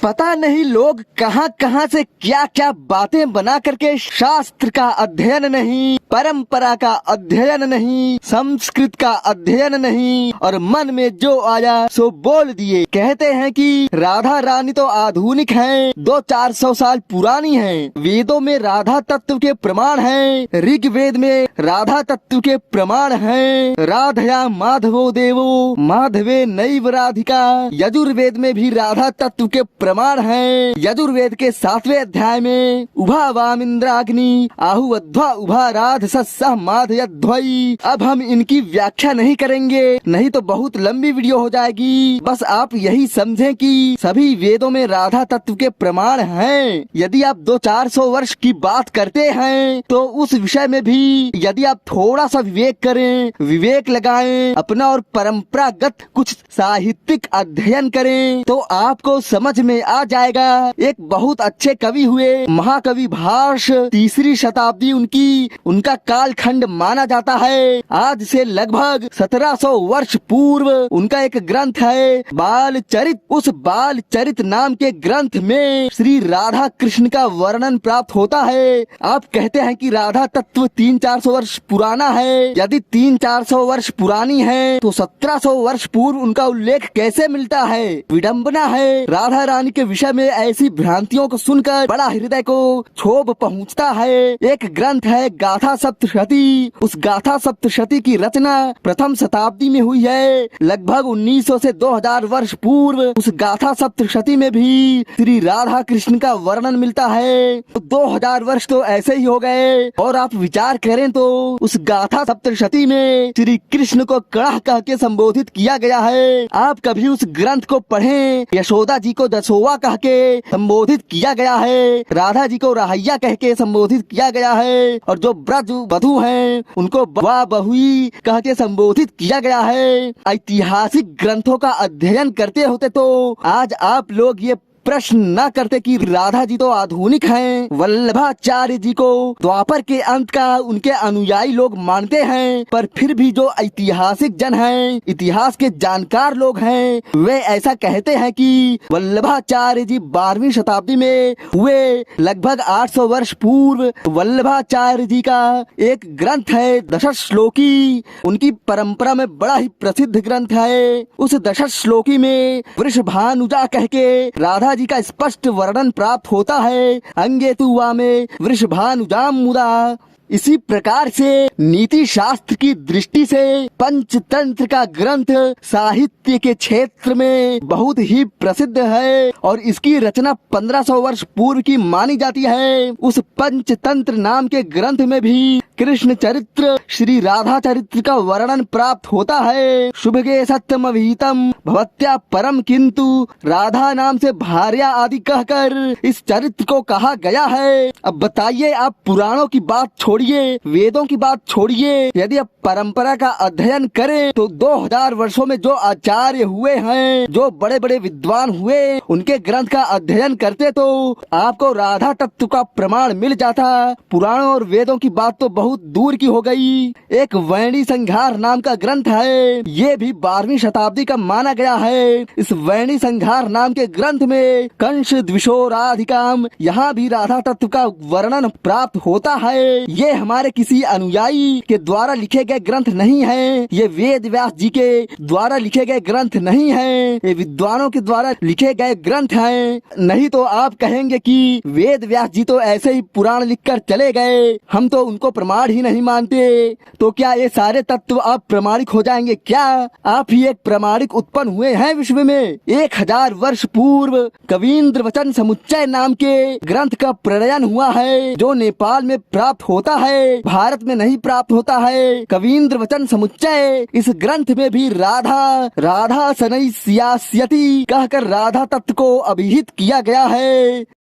पता नहीं लोग कहां कहां से क्या क्या बातें बना करके शास्त्र का अध्ययन नहीं, परंपरा का अध्ययन नहीं, संस्कृत का अध्ययन नहीं और मन में जो आया सो बोल दिए। कहते हैं कि राधा रानी तो आधुनिक हैं, 200-400 साल पुरानी हैं। वेदों में राधा तत्व के प्रमाण हैं, ऋग्वेद में राधा तत्व के प्रमाण हैं। राधया माधवो देवो माधवे नैव राधिका, यजुर्वेद में भी राधा तत्व के प्रमाण हैं। यजुर्वेद के 7वें अध्याय में उभा वामिंद्राग्नि आहुवध्वा उभा राध सस्सह माधयध्वई। अब हम इनकी व्याख्या नहीं करेंगे, नहीं तो बहुत लंबी वीडियो हो जाएगी। बस आप यही समझें कि सभी वेदों में राधा तत्व के प्रमाण हैं। यदि आप 200-400 वर्ष की बात करते हैं तो उस विषय में भी यदि आप थोड़ा सा विवेक करें, विवेक लगाएं, अपना और परंपरागत कुछ साहित्यिक अध्ययन करें तो आपको समझ में आ जाएगा। एक बहुत अच्छे कवि हुए महाकवि भाष, 3री शताब्दी उनका कालखंड माना जाता है। आज से लगभग 1700 वर्ष पूर्व उनका एक ग्रंथ है बाल चरित। उस बाल चरित नाम के ग्रंथ में श्री राधा कृष्ण का वर्णन प्राप्त होता है। आप कहते हैं कि राधा तत्व 300-400 वर्ष पुराना है। यदि 300-400 वर्ष पुरानी है तो 1700 वर्ष पूर्व उनका उल्लेख कैसे मिलता है? विडंबना है। राधा रानी के विषय में ऐसी भ्रांतियों को सुनकर बड़ा हृदय को क्षोभ पहुंचता है। एक ग्रंथ है गाथा सप्तशती। उस गाथा सप्तशती की रचना प्रथम शताब्दी में हुई है, लगभग 1900 से 2000 वर्ष पूर्व। उस गाथा सप्तशती में भी श्री राधा कृष्ण का वर्णन मिलता है। 2000 वर्ष तो ऐसे ही हो गए। और आप विचार करें तो उस गाथा सप्तशती में श्री कृष्ण को कड़ह कह के संबोधित किया गया है। आप कभी उस ग्रंथ को पढ़ें, यशोदा जी को दसोवा कह के संबोधित किया गया है, राधा जी को राहैया कह के संबोधित किया गया है और जो ब्रज वधु हैं उनको बवा बहुई कह के संबोधित किया गया है। ऐतिहासिक ग्रंथों का अध्ययन करते होते तो आज आप लोग ये प्रश्न न करते कि राधा जी तो आधुनिक हैं। वल्लभाचार्य जी को द्वापर के अंत का उनके अनुयायी लोग मानते हैं, पर फिर भी जो ऐतिहासिक जन हैं, इतिहास के जानकार लोग हैं, वे ऐसा कहते हैं कि वल्लभाचार्य जी 12वीं शताब्दी में हुए। लगभग 800 वर्ष पूर्व वल्लभाचार्य जी का एक ग्रंथ है दशश्लोकी। उनकी परंपरा में बड़ा ही प्रसिद्ध ग्रंथ है। उस दशश्लोकी में वृषभानुजा कह के राधा जी का स्पष्ट वर्णन प्राप्त होता है। अंगे तु वामे वृषभानुजाम मुदा। इसी प्रकार से नीति शास्त्र की दृष्टि से पंचतंत्र का ग्रंथ साहित्य के क्षेत्र में बहुत ही प्रसिद्ध है और इसकी रचना 1500 वर्ष पूर्व की मानी जाती है। उस पंचतंत्र नाम के ग्रंथ में भी कृष्ण चरित्र, श्री राधा चरित्र का वर्णन प्राप्त होता है। शुभगे सत्यम अभिहितम भवत्या परम किंतु, राधा नाम से भार्या आदि कहकर इस चरित्र को कहा गया है। अब बताइए, आप पुराणों की बात छोड़िए, वेदों की बात छोड़िए, यदि आप परंपरा का अध्ययन करें तो 2000 वर्षों में जो आचार्य हुए हैं, जो बड़े बड़े विद्वान हुए, उनके ग्रंथ का अध्ययन करते तो आपको राधा तत्व का प्रमाण मिल जाता। पुराणों और वेदों की बात तो बहुत दूर की हो गई। एक वैणी संघार नाम का ग्रंथ है, ये भी 12वीं शताब्दी का माना गया है। इस वैणी संघार नाम के ग्रंथ में कंस द्विशोराधिकाम, यहाँ भी राधा तत्व का वर्णन प्राप्त होता है। ये हमारे किसी अनुयायी के द्वारा लिखे गए ग्रंथ नहीं है, ये वेद व्यास जी के द्वारा लिखे गए ग्रंथ नहीं है, ये विद्वानों के द्वारा लिखे गए ग्रंथ हैं। नहीं तो आप कहेंगे कि वेद व्यास जी तो ऐसे ही पुराण लिखकर चले गए, हम तो उनको प्रमाण ही नहीं मानते। तो क्या ये सारे तत्व आप प्रमाणिक हो जाएंगे क्या? आप ही एक प्रमाणिक उत्पन्न हुए हैं विश्व में। 1000 वर्ष पूर्व कवींद्र वचन समुच्चय नाम के ग्रंथ का प्रणयन हुआ है, जो नेपाल में प्राप्त होता है, भारत में नहीं प्राप्त होता है। कवींद्र वचन समुच्चय, इस ग्रंथ में भी राधा शनैः स्यास्यति कहकर राधा तत्व को अभिहित किया गया है।